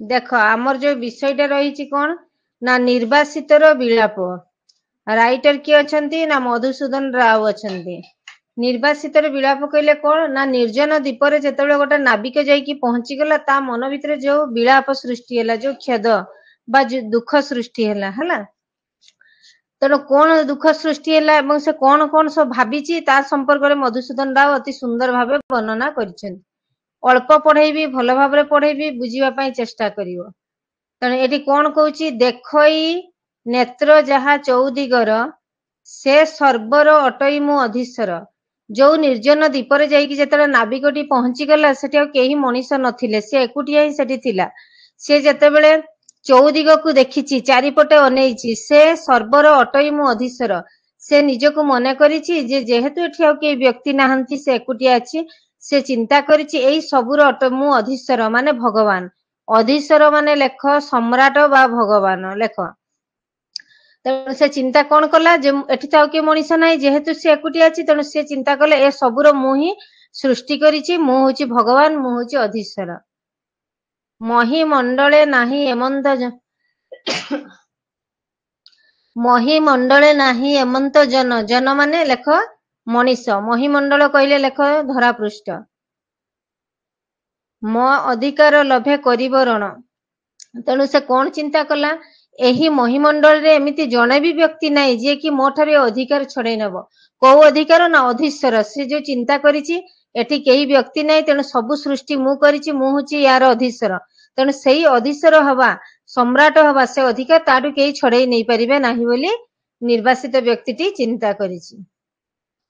ଦେଖ ଆମର ଯୋଉ ବିଷୟଟା ରହିଛି କଣ ନା ନିର୍ବାସିତର ବିଳାପ। ରାଇଟର କିଏ ଅଛନ୍ତି ନା ମଧୁସୂଦନ ରାଓ ଅଛନ୍ତି। ନିର୍ବାସିତର ବିଳାପ କହିଲେ କଣ ନା ନିର୍ଜନ ଦ୍ୱୀପରେ ଯେତେବେଳେ ଗୋଟେ ନାବିକ ଯାଇକି ପହଞ୍ଚିଗଲା ତା ମନ ଭିତରେ ଯୋଉ ବିଳାପ ସୃଷ୍ଟି ହେଲା, ଯୋଉ କ୍ଷେଦ ବା ଦୁଃଖ ସୃଷ୍ଟି ହେଲା। ତେଣୁ କଣ ଦୁଃଖ ସୃଷ୍ଟି ହେଲା ଏବଂ ସେ କଣ କଣ ସବୁ ଭାବିଛି ତା ସମ୍ପର୍କରେ ମଧୁସୂଦନ ରାଓ ଅତି ସୁନ୍ଦର ଭାବେ ବର୍ଣ୍ଣନା କରିଛନ୍ତି। ଅଳ୍ପ ପଢେଇବି, ଭଲ ଭାବରେ ପଢେଇବି, ବୁଝିବା ପାଇଁ ଚେଷ୍ଟା କରିବ। ତେଣୁ ଏଠି କଣ କହୁଛି, ଦେଖଇ ନେତ୍ର ଯାହା ଚଉଦିଗର ସେ ସର୍ବର ଅଟଇ ମୁଁ ଅଧୀଶ୍ୱର। ଯୋଉ ନିର୍ଜନ ଦ୍ୱୀପରେ ଯାଇକି ଯେତେବେଳେ ନାବିକଟି ପହଞ୍ଚିଗଲା ସେଠି ଆଉ କେହି ମଣିଷ ନଥିଲେ, ସେ ଏକୁଟିଆ ହିଁ ସେଠି ଥିଲା। ସେ ଯେତେବେଳେ ଚଉଦିଗକୁ ଦେଖିଛି, ଚାରିପଟେ ଅନେଇଛି, ସେ ସର୍ବର ଅଟଇ ମୁଁ ଅଧୀଶ୍ୱର। ସେ ନିଜକୁ ମନେ କରିଛି ଯେ ଯେହେତୁ ଏଠି ଆଉ କେହି ବ୍ୟକ୍ତି ନାହାନ୍ତି, ସେ ଏକୁଟିଆ ଅଛି। ସେ ଚିନ୍ତା କରିଛି ଏଇ ସବୁର ମୁଁ ଅଧୀଶ୍ୱର ମାନେ ଭଗବାନ। ଅଧୀଶ୍ୱର ମାନେ ଲେଖ ସମ୍ରାଟ ବା ଭଗବାନ ଲେଖ। ତେଣୁ ସେ ଚିନ୍ତା କଣ କଲା ଯେ ଏଠି ତ ଆଉ କିଏ ମଣିଷ ନାହିଁ, ଯେହେତୁ ସେ ଏକୁଟିଆ ଅଛି ତେଣୁ ସେ ଚିନ୍ତା କଲେ ଏ ସବୁର ମୁଁ ହିଁ ସୃଷ୍ଟି କରିଛି, ମୁଁ ହଉଛି ଭଗବାନ, ମୁଁ ହଉଛି ଅଧୀଶ୍ୱର। ମହିମଣ୍ଡଳେ ନାହିଁ ଏମନ୍ତ ମହିମଣ୍ଡଳେ ନାହିଁ ଏମନ୍ତ ଜନ ମାନେ ଲେଖ ମଣିଷ। ମହିମଣ୍ଡଳ କହିଲେ ଲେଖ ଧରାପୃଷ୍ଠ। ମୋ ଅଧିକାର ଲୋଭେ କରିବ ରଣ। ତେଣୁ ସେ କଣ ଚିନ୍ତା କଲା, ଏହି ମହିମଣ୍ଡଳରେ ଏମିତି ଜଣେ ବି ବ୍ୟକ୍ତି ନାହିଁ ଯିଏ କି ମୋ ଠାରୁ ଅଧିକାର ଛଡେଇ ନବ। କୋଉ ଅଧିକାର ନା ଅଧୀଶ୍ୱର। ସେ ଯୋଉ ଚିନ୍ତା କରିଛି ଏଠି କେହି ବ୍ୟକ୍ତି ନାହିଁ, ତେଣୁ ସବୁ ସୃଷ୍ଟି ମୁଁ କରିଛି, ମୁଁ ହଉଛି ୟାର ଅଧୀଶ୍ୱର। ତେଣୁ ସେଇ ଅଧୀଶ୍ୱର ହବା, ସମ୍ରାଟ ହବା, ସେ ଅଧିକାର ତାଠୁ କେହି ଛଡେଇ ନେଇପାରିବେ ନାହିଁ ବୋଲି ନିର୍ବାସିତ ବ୍ୟକ୍ତିଟି ଚିନ୍ତା କରିଛି।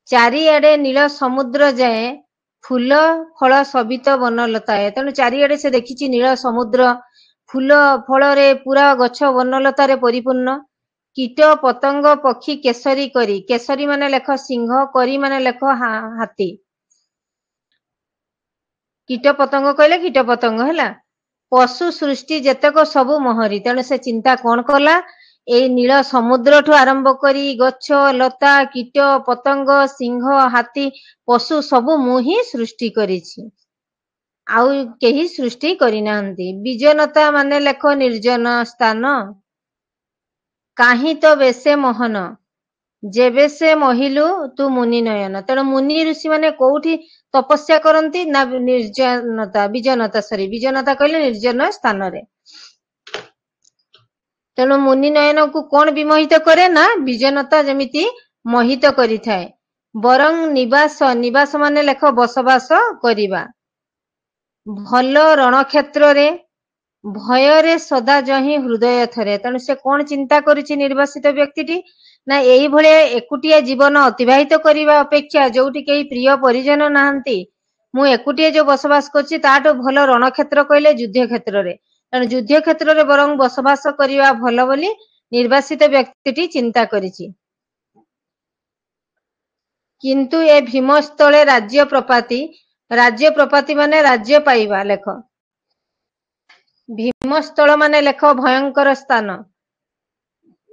ଚାରିଆଡେ ନୀଳ ସମୁଦ୍ର ଯାଏ ଫୁଲ ଫଳ ଶୋଭିତ ବନଲତାଏ। ତେଣୁ ଚାରିଆଡେ ସେ ଦେଖିଛି ନୀଳ ସମୁଦ୍ର, ଫୁଲ ଫଳରେ ପୁରା ଗଛ ବନଲତାରେ ପରିପୂର୍ଣ୍ଣ। କୀଟ ପତଙ୍ଗ ପକ୍ଷୀ କେଶରୀ କରି। କେଶରୀ ମାନେ ଲେଖ ସିଂହ, କରି ମାନେ ଲେଖ ହାତୀ। କୀଟ ପତଙ୍ଗ କହିଲେ କୀଟ ପତଙ୍ଗ ହେଲା। ପଶୁ ସୃଷ୍ଟି ଯେତେକ ସବୁ ମୋହରି। ତେଣୁ ସେ ଚିନ୍ତା କଣ କଲା, ଏଇ ନୀଳ ସମୁଦ୍ରଠୁ ଆରମ୍ଭ କରି ଗଛ ଲତା କୀଟ ପତଙ୍ଗ ସିଂହ ହାତୀ ପଶୁ ସବୁ ମୁଁ ହିଁ ସୃଷ୍ଟି କରିଛି, ଆଉ କେହି ସୃଷ୍ଟି କରିନାହାନ୍ତି। ବିଜନତା ମାନେ ଲେଖ ନିର୍ଜନ ସ୍ଥାନ। କାହିଁ ତ ବେଶେ ମୋହନ ଯେବେ ସେ ମହିଲୁ ତୁ ମୁନି ନୟନ। ତେଣୁ ମୁନି ଋଷି ମାନେ କୋଉଠି ତପସ୍ୟା କରନ୍ତି ନା ବିଜନତା କହିଲେ ନିର୍ଜନ ସ୍ଥାନରେ। ତେଣୁ ମୁନି ନୟନକୁ କଣ ବିମୋହିତ କରେ ନା ବିଜନତା ଯେମିତି ମୋହିତ କରିଥାଏ। ବରଂ ନିବାସ ମାନେ ଲେଖ ବସବାସ କରିବା। ଭଲ ରଣକ୍ଷେତ୍ରରେ ଭୟରେ ସଦା ଯହିଁ ହୃଦୟ ଥରେ। ତେଣୁ ସେ କଣ ଚିନ୍ତା କରୁଛି ନିର୍ବାସିତ ବ୍ୟକ୍ତିଟି ନା ଏଇଭଳିଆ ଏକୁଟିଆ ଜୀବନ ଅତିବାହିତ କରିବା ଅପେକ୍ଷା ଯୋଉଠି କେହି ପ୍ରିୟ ପରିଜନ ନାହାନ୍ତି, ମୁଁ ଏକୁଟିଆ ଯୋଉ ବସବାସ କରୁଛି ତାଠୁ ଭଲ ରଣକ୍ଷେତ୍ର କହିଲେ ଯୁଦ୍ଧ କ୍ଷେତ୍ରରେ। ତେଣୁ ଯୁଦ୍ଧ କ୍ଷେତ୍ରରେ ବରଂ ବସବାସ କରିବା ଭଲ ବୋଲି ନିର୍ବାସିତ ବ୍ୟକ୍ତିଟି ଚିନ୍ତା କରିଛି। କିନ୍ତୁ ଏ ଭୀମସ୍ଥଳେ ରାଜ୍ୟ ପ୍ରପାତି। ରାଜ୍ୟ ପ୍ରପାତି ମାନେ ରାଜ୍ୟ ପାଇବା ଲେଖ। ଭୀମସ୍ଥଳ ମାନେ ଲେଖ ଭୟଙ୍କର ସ୍ଥାନ।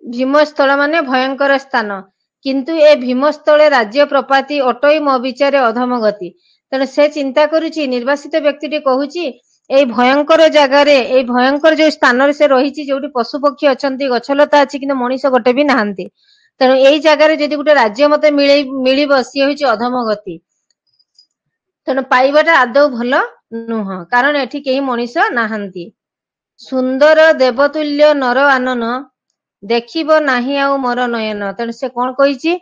ଭୀମସ୍ଥଳ ମାନେ ଭୟଙ୍କର ସ୍ଥାନ। କିନ୍ତୁ ଏ ଭୀମସ୍ଥଳେ ରାଜ୍ୟ ପ୍ରପାତି ଅଟଇ ମୋ ବିଚାରେ ଅଧମ ଗତି। ତେଣୁ ସେ ଚିନ୍ତା କରୁଛି, ନିର୍ବାସିତ ବ୍ୟକ୍ତିଟି କହୁଛି ଏଇ ଭୟଙ୍କର ଜାଗାରେ, ଏଇ ଭୟଙ୍କର ଯୋଉ ସ୍ଥାନରେ ସେ ରହିଛି, ଯୋଉଠି ପଶୁ ପକ୍ଷୀ ଅଛନ୍ତି, ଗଛଲତା ଅଛି, କିନ୍ତୁ ମଣିଷ ଗୋଟେ ବି ନାହାନ୍ତି। ତେଣୁ ଏଇ ଜାଗାରେ ଯଦି ଗୋଟେ ରାଜ୍ୟ ମତେ ମିଳିବ, ସିଏ ହଉଛି ଅଧମ ଗତି। ତେଣୁ ପାଇବାଟା ଆଦୌ ଭଲ ନୁହଁ, କାରଣ ଏଠି କେହି ମଣିଷ ନାହାନ୍ତି। ସୁନ୍ଦର ଦେବତୁଲ୍ୟ ନର ଆନନ ଦେଖିବ ନାହିଁ ଆଉ ମୋର ନୟନ। ତେଣୁ ସେ କଣ କହିଛି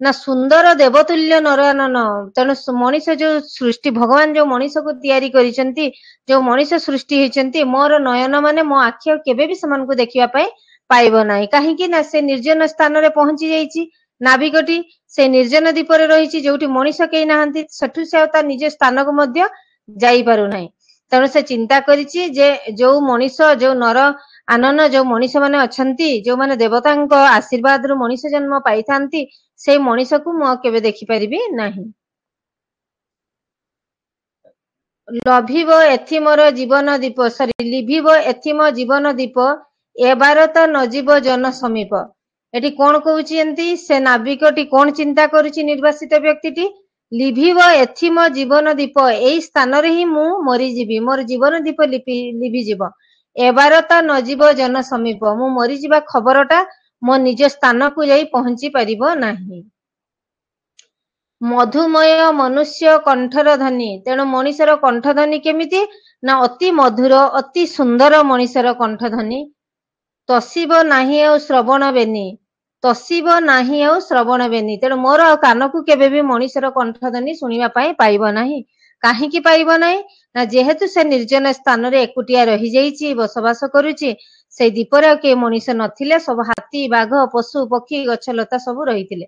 ନା ସୁନ୍ଦର ଦେବତୁଲ୍ୟ ନର ଆନନ। ତେଣୁ ମଣିଷ ଯୋଉ ସୃଷ୍ଟି, ଭଗବାନ ଯୋଉ ମଣିଷକୁ ତିଆରି କରିଛନ୍ତି, ଯୋଉ ମଣିଷ ସୃଷ୍ଟି ହେଇଛନ୍ତି, ମୋର ନୟନ ମାନେ ମୋ ଆଖି ଆଉ କେବେ ବି ସେମାନଙ୍କୁ ଦେଖିବା ପାଇଁ ପାଇବ ନାହିଁ। କାହିଁକି ନା ସେ ନିର୍ଜନ ସ୍ଥାନରେ ପହଞ୍ଚି ଯାଇଛି। ନାବିକଟି ସେ ନିର୍ଜନ ଦ୍ୱୀପରେ ରହିଛି, ଯୋଉଠି ମଣିଷ କେହି ନାହାନ୍ତି, ସେଠୁ ସେ ଆଉ ତା ନିଜ ସ୍ଥାନକୁ ମଧ୍ୟ ଯାଇପାରୁନାହିଁ। ତେଣୁ ସେ ଚିନ୍ତା କରିଛି ଯେ ଯୋଉ ମଣିଷ, ଯୋଉ ନର ଆନନ, ଯୋଉ ମଣିଷ ମାନେ ଅଛନ୍ତି, ଯୋଉମାନେ ଦେବତାଙ୍କ ଆଶୀର୍ବାଦରୁ ମଣିଷ ଜନ୍ମ ପାଇଥାନ୍ତି, ସେଇ ମଣିଷକୁ ମୁଁ ଆଉ କେବେ ଦେଖିପାରିବି ନାହିଁ। ଲଭିବ ଏଥି ମୋର ଜୀବନ ଦୀପ, ଲିଭିବ ଏଥି ମୋ ଜୀବନ ଦୀପ, ଏବାର ତ ନଯିବ ଜନ ସମୀପ। ଏଠି କଣ କହୁଛି, ଏମିତି ସେ ନାବିକଟି କଣ ଚିନ୍ତା କରୁଛି ନିର୍ବାସିତ ବ୍ୟକ୍ତିଟି, ଲିଭିବ ଏଥି ମୋ ଜୀବନ ଦୀପ, ଏଇ ସ୍ଥାନରେ ହିଁ ମୁଁ ମରିଯିବି, ମୋର ଜୀବନ ଦୀପ ଲିଭିଯିବ। एबारता नजीब जन समीप मु मरीजिबा खबरटा मो निज स्थान को जाई पहुंची परिबो नाही। मधुमय मनुष्य कंठर ध्वनि तेणु मनीषर कंठ ध्वनि केमिति ना अति मधुर अति सुंदर मनीषर कंठ ध्वनि। तसीब नाही आ श्रवण बेनी तसीब नाही आ श्रवण बेनी तेणु मोर आ कान को केबे भी मनीषर कंठ ध्वनि सुनिबा पई पाइबो नाही। काहींकी पाइबो नाही ना जेहेतु से निर्जन स्थान रे एकुटिया रही जाईची बसवास करूची से दीपरे के मनीष नथिले सब हाथी बाघ पशु पक्षी गछलता सब रहितिले।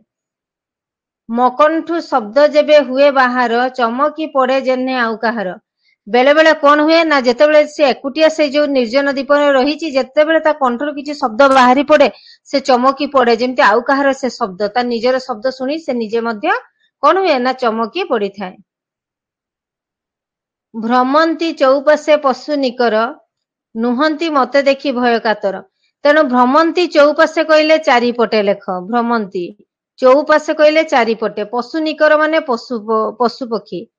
मकंठु शब्द जेबे हुए बाहर चमकी पड़े जेने आउ काहार। बेले बेले कौन हुए ना जेतेबेले से एकुटिया से जो निर्जन दीप रही जेतेबेले ता कंठर किछि शब्द बाहरी पड़े से चमकी पड़े जेमति आउ काहार से शब्द ता निजर शब्द सुनी से निजे मध्य कौन हुए ना चमकी पड़ी थाए। भ्रमंती चौपाशे पशु निकर नुहंती मते देखी भय कातर। तेणु भ्रमंती चौपाशे कहले चारिपटे लेख भ्रमंती चौपाशे कहले चारिपटे पशु निकर माने पशु पशु पक्षी।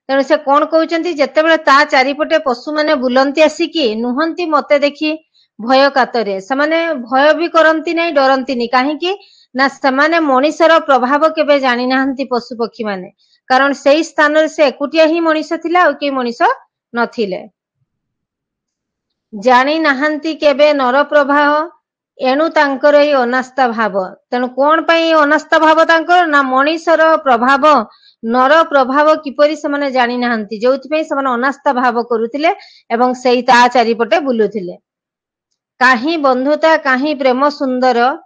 तेणु से कौन कहउचंती जेतेबेले ता चारिपटे पशु माने बुलंती आसिकी नुहंती मते देखी भय कातरे से माने भय भी करंती नहीं डरंती नहीं काहेकि ना से मनीषर प्रभाव केबे जानी नाहंती पशु पक्षी माने कारण सेई स्थान रे से एकुटिया ही मनीष थिला और के मनीष नथिले। जानी नाहंती केबे नर प्रभाव एणु तांकर एई अनास्था भाव। तेणु कौन पाई अनास्था भाव तांकर ना मनीषर प्रभाव नर प्रभाव किपरि से माने जानी नाहंती जोथि पई से माने अनास्था भाव करूथिले एवं सेई ता चारिपटे बुलुथिले। काही बंधुता काही प्रेम सुंदर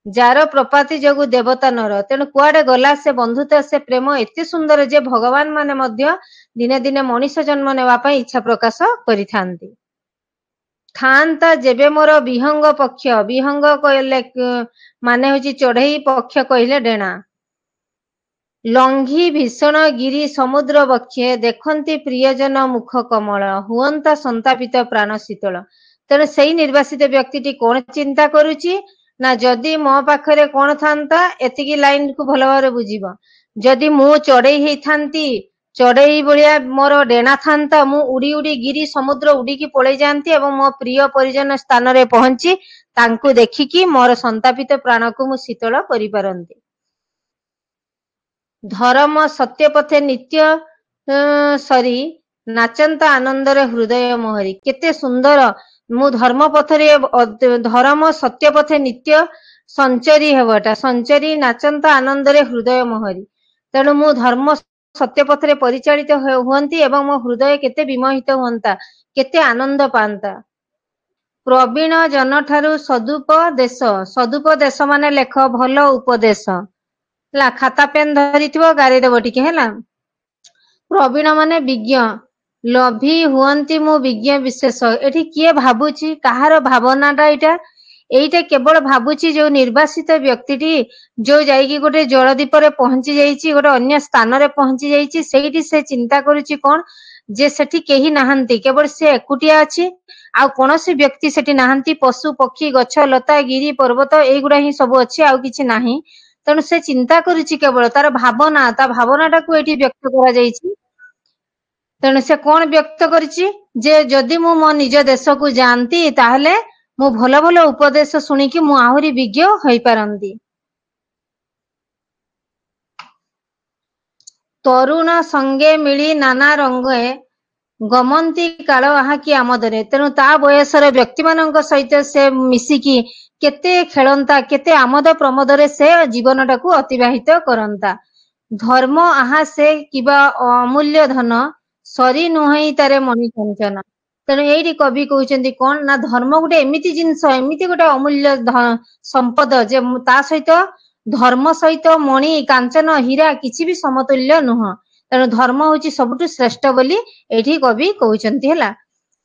जार प्रपाति जगु देवता नर। तेणु कुआडे गला से बंधुता से प्रेम एते सुंदर जे भगवान माने मध्य दिने दिने मनीष जन्म नेवा पई इच्छा प्रकाश करिथांती। थांता जेबे मोर विहंग पक्ष विहंग कहले माने होची चढ़ई पक्ष कहले डेणा। लंघी भीषण गिरी समुद्र बक्षे देखंती प्रियजन मुख कमल हुअंता संतापित प्राण शीतल। तेणु सेई निर्वासित व्यक्तिटी कौन चिंता करुची ना जदि मो पाखरे कौन थांता एतिकी लाइन को भल भाव बुझीब जदि मु चढ़ई हेई थांती चढ़ई भलिया मोर डेणा थांता मु उड़ी उड़ी गिरी समुद्र उड़ीकी पळेई जांती एवं मो प्रिय परिजन स्थान रे पहुंची तांकु देखिकी मोर संतापित प्राण को मु शीतल करि पारंती। धर्म सत्य पथे नित्य सरी नाचंता आनंद रे हृदय मोहरी। केते सुंदर मु धर्म पथरे धर्म सत्य पथे नित्य संचरी हेबटा संचरी नाचंता आनंद रे हृदय मोहरी। तेणु मु धर्म सत्य पथरे परिचालित हुअंती एवं मो हृदय केते विमोहित हुअंता केते आनंद पांता। प्रवीण जन ठारू सदुपदेश माने लेख भल उपदेश ला खाता पेन धरिथिबो गारे देबो टिके हैला। प्रवीण माने विज्ञ लभी हुअंती मु विज्ञ विशेष। एठी किए भाबुची काहार भावनाटा एइटा केवल भाबुची जो निर्वासित व्यक्तिटी जो जाइकी गोटे जलदीप रे पहुंची जाइची गोटे अन्य स्थान रे पहुंची जाइची सेठी से चिंता करूची कौन जे सेठी केही नाहंती केवल से एकुटिया अछि आ कोनोसी व्यक्ति सेठी नाहंती पशु पक्षी गछ लता गिरी पर्वत एगुडा ही सब अछि आ किछि नाही। तेणु से चिंता करूची केवल तार भावना ता भावनाटा को एठी व्यक्त करा जाइची। तेणु से कौन व्यक्त करिची जे जदि मु मो निज देश को जानती ताहले मु भल भल उपदेश सुनिकी मु आहुरी विज्ञ होई पारंती। तरुण संगे मिली नाना रंगे गमंती काल आहाकी आमदरे। तेणु ता बयसर व्यक्ति मानक सहित से मिसिकी केते खेलंता केते आमद प्रमोदरे से जीवनटा को अतिबाहित करंता। धर्म आहा से किबा अमूल्य धन सरी नुहई तारे मणि कंचन। तेणु एठी कवि कहउचंती कोन ना धर्म गोटे एमिति जिंस एमिति गोटे अमूल्य संपद जे ता सहित धर्म सहित मणि कांचन हीरा किछि भी समतुल्य नुह। तेणु धर्म होची सबुठु श्रेष्ठ बोली एठी कवि कहउचंती हैला।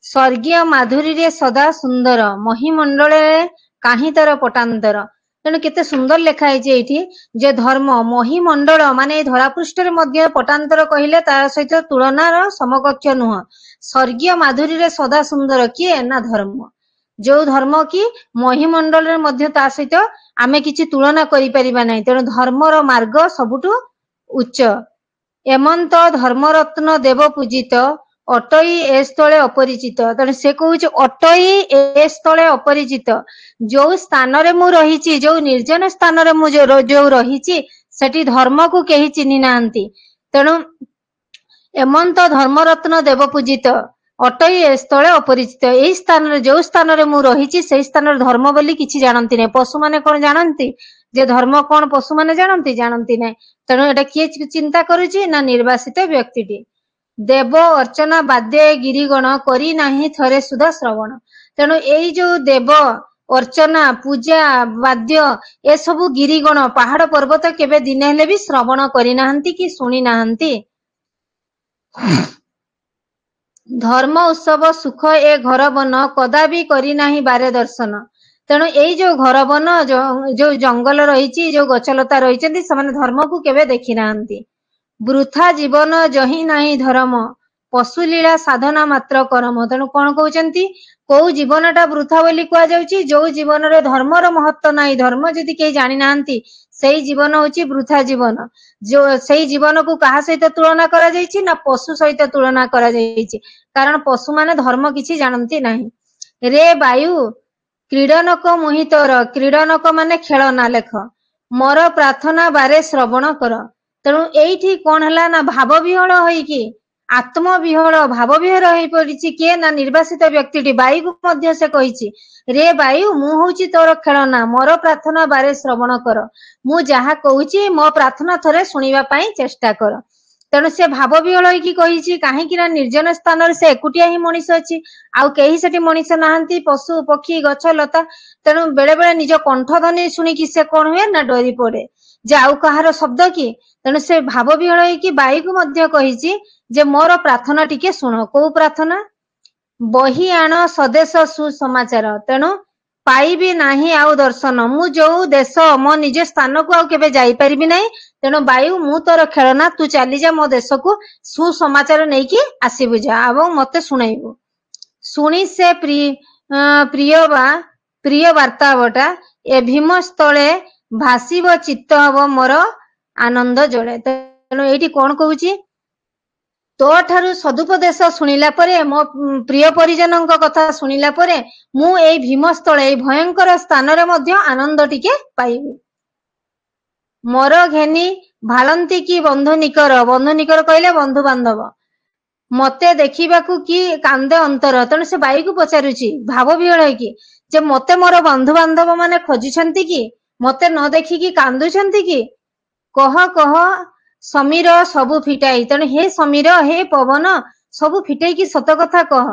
स्वर्गीय माधुरी रे सदा सुंदर महिमंडले काही तर पटांतर। तेणु केते सुंदर लेखा है एठी जे धर्म महिमंडल माने धरा पृष्ठ रे मध्य पटांतर कहिले तार सहित तुलनार समकक्ष नुह। स्वर्गीय माधुरी रे सदा सुंदर किए ना धर्म जो धर्म की महिमंडल रे मध्य ता सहित आमे किछि तुलना करि परिबा नै। तेणु धर्मर मार्ग सबुठु उच्च। एमंत धर्मरत्न देव पूजित ଅଟଇ ଏ ସ୍ଥଳେ ଅପରିଚିତ। ତେଣୁ ସେ କହୁଛି ଅଟଇ ଏ ସ୍ଥଳେ ଅପରିଚିତ, ଯୋଉ ସ୍ଥାନରେ ମୁଁ ରହିଛି, ଯୋଉ ନିର୍ଜନ ସ୍ଥାନରେ ମୁଁ ଯୋଉ ରହିଛି, ସେଠି ଧର୍ମକୁ କେହି ଚିହ୍ନି ନାହାନ୍ତି। ତେଣୁ ଏମନ୍ତ ଧର୍ମରତ୍ନ ଦେବ ପୂଜିତ, ଅଟଇ ଏ ସ୍ଥଳେ ଅପରିଚିତ। ଏଇ ସ୍ଥାନରେ, ଯୋଉ ସ୍ଥାନରେ ମୁଁ ରହିଛି, ସେଇ ସ୍ଥାନରେ ଧର୍ମ ବୋଲି କିଛି ଜାଣନ୍ତି ନାହିଁ। ପଶୁମାନେ କଣ ଜାଣନ୍ତି ଯେ ଧର୍ମ କଣ? ପଶୁମାନେ ଜାଣନ୍ତି ନାହିଁ। ତେଣୁ ଏଟା କିଏ ଚିନ୍ତା କରୁଛି? ନା ନିର୍ବାସିତ ବ୍ୟକ୍ତିଟି। ଦେବ ଅର୍ଚ୍ଚନା ବାଦ୍ୟ ଗିରିଗଣ କରି ନାହିଁ ଥରେ ସୁଧା ଶ୍ରବଣ। ତେଣୁ ଏଇ ଯୋଉ ଦେବ ଅର୍ଚ୍ଚନା, ପୂଜା, ବାଦ୍ୟ, ଏସବୁ ଗିରିଗଣ, ପାହାଡ ପର୍ବତ କେବେ ଦିନେ ହେଲେ ବି ଶ୍ରବଣ କରିନାହାନ୍ତି କି ଶୁଣି ନାହାନ୍ତି। ଧର୍ମ ଉତ୍ସବ ସୁଖ ଏ ଘର ବନ, କଦାପି କରି ନାହିଁ ବାରେ ଦର୍ଶନ। ତେଣୁ ଏଇ ଯୋଉ ଘର ବନ, ଯୋଉ ଜଙ୍ଗଲ ରହିଛି, ଯୋଉ ଗଛଲତା ରହିଛନ୍ତି, ସେମାନେ ଧର୍ମକୁ କେବେ ଦେଖି ନାହାନ୍ତି। ବୃଥା ଜୀବନ ଜହି ନାହିଁ ଧର୍ମ, ପଶୁଲୀଳା ସାଧନା ମାତ୍ର କରମ। ତେଣୁ କଣ କହୁଛନ୍ତି? କୋଉ ଜୀବନଟା ବୃଥା ବୋଲି କୁହାଯାଉଛି? ଯୋଉ ଜୀବନରେ ଧର୍ମର ମହତ୍ତ୍ୱ ନାହିଁ, ଧର୍ମ ଯଦି କେହି ଜାଣିନାହାନ୍ତି, ସେଇ ଜୀବନ ହଉଛି ବୃଥା ଜୀବନ। ସେଇ ଜୀବନକୁ କାହା ସହିତ ତୁଳନା କରାଯାଇଛି? ନା ପଶୁ ସହିତ ତୁଳନା କରାଯାଇଛି। କାରଣ ପଶୁମାନେ ଧର୍ମ କିଛି ଜାଣନ୍ତି ନାହିଁ। ରେ ବାୟୁ କ୍ରୀଡ଼ନକ ମୋହିତର, କ୍ରୀଡ଼ନକ ମାନେ ଖେଳନା ଲେଖ, ମୋର ପ୍ରାର୍ଥନା ବାରେ ଶ୍ରବଣ କର। ତେଣୁ ଏଇଠି କଣ ହେଲା? ନା ଭାବ ବିହଳ ହେଇକି, ଆତ୍ମବିହଳ, ଭାବ ବିହଳ ହେଇ ପଡିଛି କିଏ? ନା ନିର୍ବାସିତ ବ୍ୟକ୍ତିଟି। ବାୟୁକୁ ମଧ୍ୟ ସେ କହିଛି, ରେ ବାୟୁ, ମୁଁ ହଉଛି ତୋର ଖେଳନା, ମୋର ପ୍ରାର୍ଥନା ବାରେ ଶ୍ରବଣ କର। ମୁଁ ଯାହା କହୁଛି ମୋ ପ୍ରାର୍ଥନା ଥରେ ଶୁଣିବା ପାଇଁ ଚେଷ୍ଟା କର। ତେଣୁ ସେ ଭାବ ବିହଳ ହେଇକି କହିଛି। କାହିଁକି? ନା ନିର୍ଜନ ସ୍ଥାନରେ ସେ ଏକୁଟିଆ ହିଁ ମଣିଷ ଅଛି, ଆଉ କେହି ସେଠି ମଣିଷ ନାହାନ୍ତି, ପଶୁ ପକ୍ଷୀ ଗଛ ଲତା। ତେଣୁ ବେଳେ ବେଳେ ନିଜ କଣ୍ଠଧ୍ୱନି ଶୁଣିକି ସେ କଣ ହୁଏ? ନା ଡରି ପଡେ ଯେ ଆଉ କାହାର ଶବ୍ଦ କି। ତେଣୁ ସେ ଭାବ ବିହଳ ହେଇକି ବାୟୁକୁ ମଧ୍ୟ କହିଛି ଯେ ମୋର ପ୍ରାର୍ଥନା ଟିକେ ଶୁଣ। କୋଉ ପ୍ରାର୍ଥନା? ବହି ଆଣ ସ୍ୱଦେଶ ସୁସମାଚାର। ତେଣୁ ପାଇବି ନାହିଁ ଆଉ ଦର୍ଶନ, ମୁଁ ଯୋଉ ଦେଶ, ମୋ ନିଜ ସ୍ଥାନକୁ ଆଉ କେବେ ଯାଇପାରିବି ନାହିଁ। ତେଣୁ ବାୟୁ, ମୁଁ ତୋର ଖେଳନା, ତୁ ଚାଲିଯା ମୋ ଦେଶକୁ, ସୁସମାଚାର ନେଇକି ଆସିବୁ ଯା, ଏବଂ ମତେ ଶୁଣେଇବୁ। ଶୁଣି ସେ ପ୍ରିୟ ବାର୍ତ୍ତାବଟା, ଏ ଭୀମ ସ୍ଥଳେ ଭାସିବ ଚିତ୍ତ ହବ ମୋର ଆନନ୍ଦ ଜଳେ। ତେଣୁ ଏଇଠି କଣ କହୁଛି? ତୋ ଠାରୁ ସଦୁପଦେଶ ଶୁଣିଲା ପରେ, ମୋ ପ୍ରିୟ ପରିଜନଙ୍କ କଥା ଶୁଣିଲା ପରେ, ମୁଁ ଏଇ ଭୀମସ୍ଥଳ, ଏଇ ଭୟଙ୍କର ସ୍ଥାନରେ ମଧ୍ୟ ଆନନ୍ଦ ଟିକେ ପାଇବି। ମୋର ଘେନି ଭାଳନ୍ତି କି ବନ୍ଧୁ ନିକର, ବନ୍ଧୁ ନିକର କହିଲେ ବନ୍ଧୁ ବାନ୍ଧବ, ମତେ ଦେଖିବାକୁ କି କାନ୍ଦେ ଅନ୍ତର। ତେଣୁ ସେ ବାଇକୁ ପଚାରୁଛି ଭାବ ବିହଳ ହେଇକି ଯେ ମତେ ମୋର ବନ୍ଧୁ ବାନ୍ଧବ ମାନେ ଖୋଜୁଛନ୍ତି କି? ମତେ ନ ଦେଖିକି କାନ୍ଦୁଛନ୍ତି କି? କହ କହ ସମୀର ସବୁ ଫିଟାଇ। ତେଣୁ ହେ ସମୀର, ହେ ପବନ, ସବୁ ଫିଟେଇକି ସତ କଥା କହ।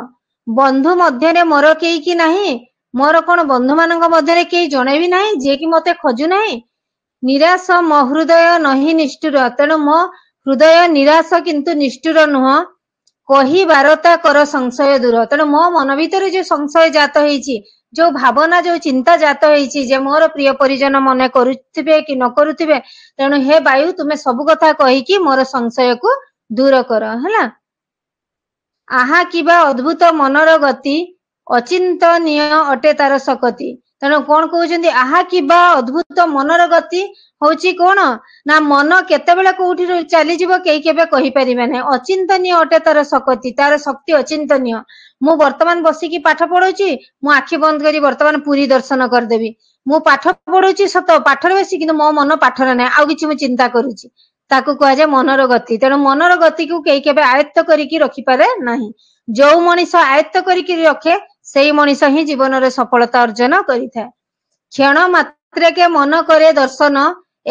ବନ୍ଧୁ ମଧ୍ୟରେ ମୋର କେହି କି ନାହିଁ, ମୋର କଣ ବନ୍ଧୁ ମାନଙ୍କ ମଧ୍ୟରେ କେହି ଜଣେ ବି ନାହିଁ ଯିଏ କି ମତେ ଖୋଜୁ ନାହିଁ? ନିରାଶ ମୋ ହୃଦୟ ନହି ନିଷ୍ଠୁର। ତେଣୁ ମୋ ହୃଦୟ ନିରାଶ କିନ୍ତୁ ନିଷ୍ଠୁର ନୁହଁ। କହି ବାରତା କର ସଂଶୟ ଦୂର। ତେଣୁ ମୋ ମନ ଭିତରେ ଯୋଉ ସଂଶୟ ଜାତ ହେଇଛି, ଯୋଉ ଭାବନା, ଯୋଉ ଚିନ୍ତା ଜାତ ହେଇଛି ଯେ ମୋର ପ୍ରିୟ ପରିଜନ ମନେ କରୁଥିବେ କି ନ କରୁଥିବେ, ତେଣୁ ହେ ବାୟୁ, ତୁମେ ସବୁ କଥା କହିକି ମୋର ସଂଶୟକୁ ଦୂର କର। ହେଲା। ଆହା କିବା ଅଦ୍ଭୁତ ମନର ଗତି, ଅଚିନ୍ତନୀୟ ଅଟେ ତାର ଶକତି। ତେଣୁ କଣ କହୁଛନ୍ତି? ଆହା କିବା ଅଦ୍ଭୁତ ମନର ଗତି ହଉଛି କଣ? ନା ମନ କେତେବେଳେ କୋଉଠି ଚାଲିଯିବ କେହି କେବେ କହିପାରିବେ ନାହିଁ। ଅଚିନ୍ତନୀୟ ଅଟେ ତାର ଶକତି, ତାର ଶକ୍ତି ଅଚିନ୍ତନୀୟ। ମୁଁ ବର୍ତ୍ତମାନ ବସିକି ପାଠ ପଢୁଛି, ମୁଁ ଆଖି ବନ୍ଦ କରି ବର୍ତ୍ତମାନ ପୁରୀ ଦର୍ଶନ କରିଦେବି। ମୁଁ ପାଠ ପଢୁଛି ସତ, ପାଠରେ ବସି, କିନ୍ତୁ ମୋ ମନ ପାଠରେ ନାହିଁ, ଆଉ କିଛି ମୁଁ ଚିନ୍ତା କରୁଛି। ତାକୁ କୁହାଯାଏ ମନର ଗତି। ତେଣୁ ମନର ଗତିକୁ କେହି କେବେ ଆୟତ୍ତ କରିକି ରଖିପାରେ ନାହିଁ। ଯୋଉ ମଣିଷ ଆୟତ୍ତ କରିକି ରଖେ, ସେଇ ମଣିଷ ହିଁ ଜୀବନରେ ସଫଳତା ଅର୍ଜନ କରିଥାଏ। କ୍ଷଣ ମାତ୍ରକେ ମନ କରେ ଦର୍ଶନ,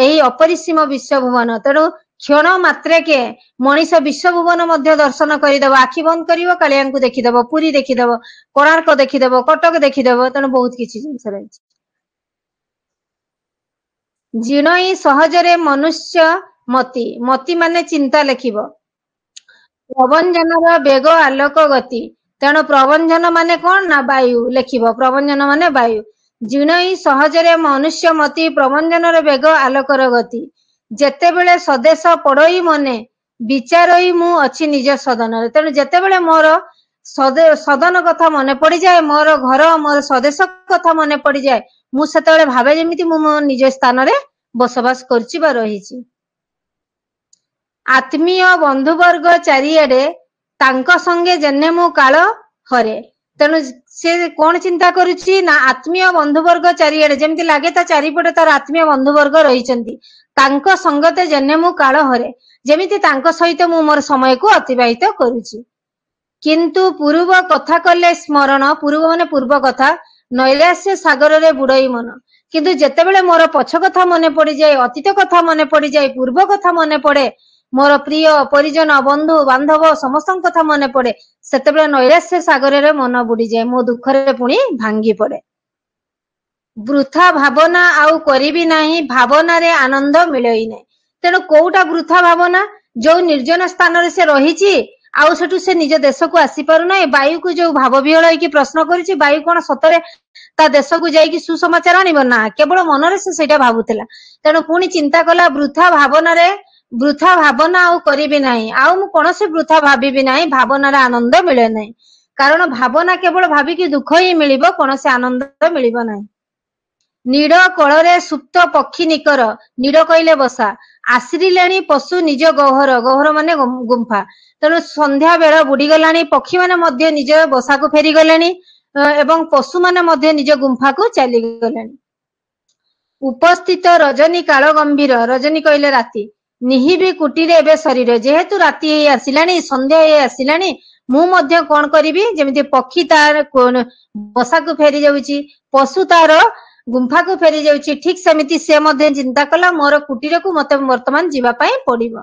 ଏହି ଅପରିସୀମ ବିଶ୍ୱଭୁବନ। ତେଣୁ କ୍ଷଣ ମାତ୍ରକେ ମଣିଷ ବିଶ୍ୱଭୁବନ ମଧ୍ୟ ଦର୍ଶନ କରିଦବ। ଆଖି ବନ୍ଦ କରିବ, କାଳିଆଙ୍କୁ ଦେଖିଦବ, ପୁରୀ ଦେଖିଦବ, କୋଣାର୍କ ଦେଖିଦବ, କଟକ ଦେଖିଦବ। ତେଣୁ ବହୁତ କିଛି ଜିନିଷ ରହିଛି। ଜିଣଇ ସହଜରେ ମନୁଷ୍ୟ ମତି, ମତି ମାନେ ଚିନ୍ତା ଲେଖିବ। ପ୍ରଭଞ୍ଜନର ବେଗ ଆଲୋକ ଗତି। ତେଣୁ ପ୍ରଭଞ୍ଜନ ମାନେ କଣ? ନା ବାୟୁ ଲେଖିବ। ପ୍ରଭଞ୍ଜନ ମାନେ ବାୟୁ। ଜିଣଇ ସହଜରେ ମନୁଷ୍ୟ ମତି, ପ୍ରଭଞ୍ଜନର ବେଗ ଆଲୋକର ଗତି। ଯେତେବେଳେ ସ୍ୱଦେଶ ପଡଇ ମନେ, ବିଚାରଇ ମୁଁ ଅଛି ନିଜ ସଦନରେ। ତେଣୁ ଯେତେବେଳେ ମୋର ସଦନ କଥା ମନେ ପଡିଯାଏ, ମୋର ଘର, ମୋର ସ୍ୱଦେଶ କଥା ମନେ ପଡିଯାଏ, ମୁଁ ସେତେବେଳେ ଭାବେ ଯେମିତି ମୁଁ ମୋ ନିଜ ସ୍ଥାନରେ ବସବାସ କରୁଛି ବା ରହିଛି। ଆତ୍ମୀୟ ବନ୍ଧୁବର୍ଗ ଚାରିଆଡେ, तांको संगे जेने मु काल हरे तेणु से कौन चिंता करुची ना आत्मीय बंधुवर्ग चारिआडे जेमती लागे ता चारिपटे तार आत्मीय बंधुवर्ग रहिचंती तांको संगते जेने मु काल हरे जेमिति तांको सहित मु मोर समय को अतिबाहित करुची किंतु पूर्व कथा कले स्मरण पूर्व माने पूर्व कथा नैराश्य सागर रे बुड़ई मन किंतु जेतेबेले मोर पछ कथा मने पड़ी जाए अतीत कथा मने पड़ी जाए पूर्व कथा मने पड़े मोर प्रिय परिजन बंधु बांधव समस्त कथा मने पड़े सेतेबेले नैराश्य सागर रे मन बुड़ी जाए मो दुख रे पुणी भांगी पड़े वृथा भावना आउ करिबी नाही भावना रे आनंद मिलई नै तेणु कोउटा वृथा भावना जो निर्जन स्थान रे से रहिची आउ सेठु से निज देश को आसी पारु नै वायु को जो भाव विहल होई प्रश्न करिची वायु कोन सतरे ता देश को जाई कि सुसमाचार आनिबो ना केवल मन रे से सेटा भाबुतिला तेणु पुणी चिंता कला वृथा भावना आउ करिबी नाही आउ मु कोनसे वृथा भाबिबी नाही भावना रे आनंद मिले नाही कारण भावना केवल भाबी कि दुख ही मिलिबो कोनसे आनंद मिलिबो नाही नीड़ कଳରେ सुप्त पक्षी निकर नीड़ कहले बसा आश्रिलेणी पशु निज गहर गहर माने गुंफा तेणु संध्या बेला बुड़ी गलानी पक्षी माने मध्य निज बसा को फेरी गलेनी एवं पशु माने मध्य निज गुंफा को चली गलेनी उपस्थित रजनी काल गंभीर रजनी कहले राति निहिबी कुटीरे एबे शरीर जेहेतु राति हे आसिलानी संध्या हे आसिलानी मु मध्य कोन करिबी जेमिति पक्षी तार बसा को फेरी जाउची पशु तार गुंफा को फेरी जाउची ठीक सेमिति से मध्य चिंता कला मोर कुटीर को मते वर्तमान जीवा पई पड़िबो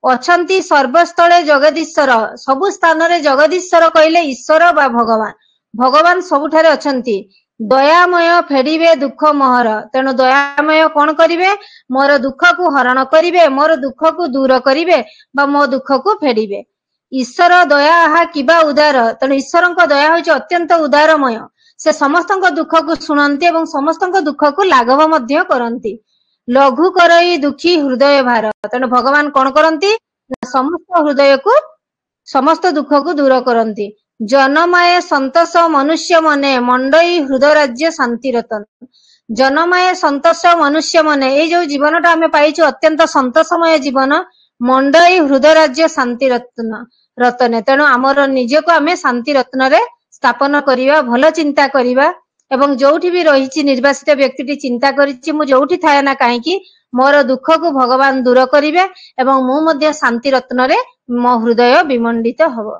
अछंती सर्वस्थले जगदीश्वर सबु स्थान रे जगदीश्वर कहले ईश्वर बा भगवान भगवान सबुठारे अछंती दयामय फेडिबे दुख मोहर तेणु दयामय कौन करिवे मोर दुख को हरण करिवे मोर दुख को दूर करिवे बा मो दुख को फेडिबे ईश्वर दया हा किबा उदार तेणु ईश्वर दया होइछ अत्यंत उदारमय से समस्त दुख को शुणती एवं समस्त दुख को लाघव मध्य करती लघु करई दुखी हृदय भार तेणु भगवान कौन करती समस्त हृदय को समस्त दुख को दूर करती जनमाय संतोष मनुष्य मने मंडई हृदय राज्य शांति रतन जनमाय संतोष मनुष्य मने ये जो जीवनटा आमे पाइछु अत्यंत संतोषमय जीवन मंडई हृदय राज्य शांति रतन तेणु आमर निजको आमे शांति रत्न रे स्थापन करिवा भल चिंता करिवा एवं जोठी भी रही निर्वासित व्यक्ति चिंता करिछि मु जोठी थाए ना काहेकि मोर दुख को भगवान दूर करिवे एवं मु मध्य शांति रत्न रे मो हृदय विमंडित हबो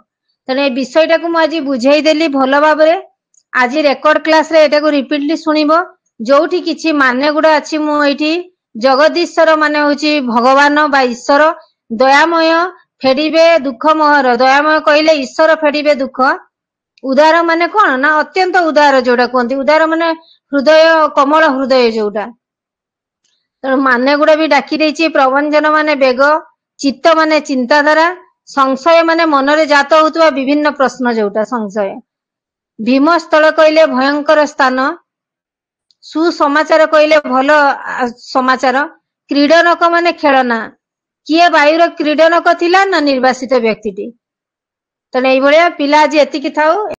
तेने विषयटा को आज बुझाई देली भल भाव रे आज रेकर्ड क्लास रे एटा को रिपीटली सुनिबो जोठी किछि माने गुडा अछि मु एठी जगदीश्वर माने होछि भगवान बा ईश्वर दयामय फेडिबे दुख मोहर दयामय कहले ईश्वर फेडिबे दुख उदार माने कोन ना अत्यंत उदार जोटा कहंती उदार माने हृदय कमल हृदय जोटा माने गुडा भी डाकी देछि प्रवंजन माने बेग चित्त माने चिंताधारा संशय माने मनरे जात होतबा विभिन्न प्रश्न जोटा संशय भीमस्थल कहले भयंकर स्थान सुसमाचार कहले भल समाचार क्रीडनक माने खेलना किए वायुर क्रीडनक थिला ना निर्वासित व्यक्तिटी तेणु एई भलिया पिला आज एतिकी थाउ।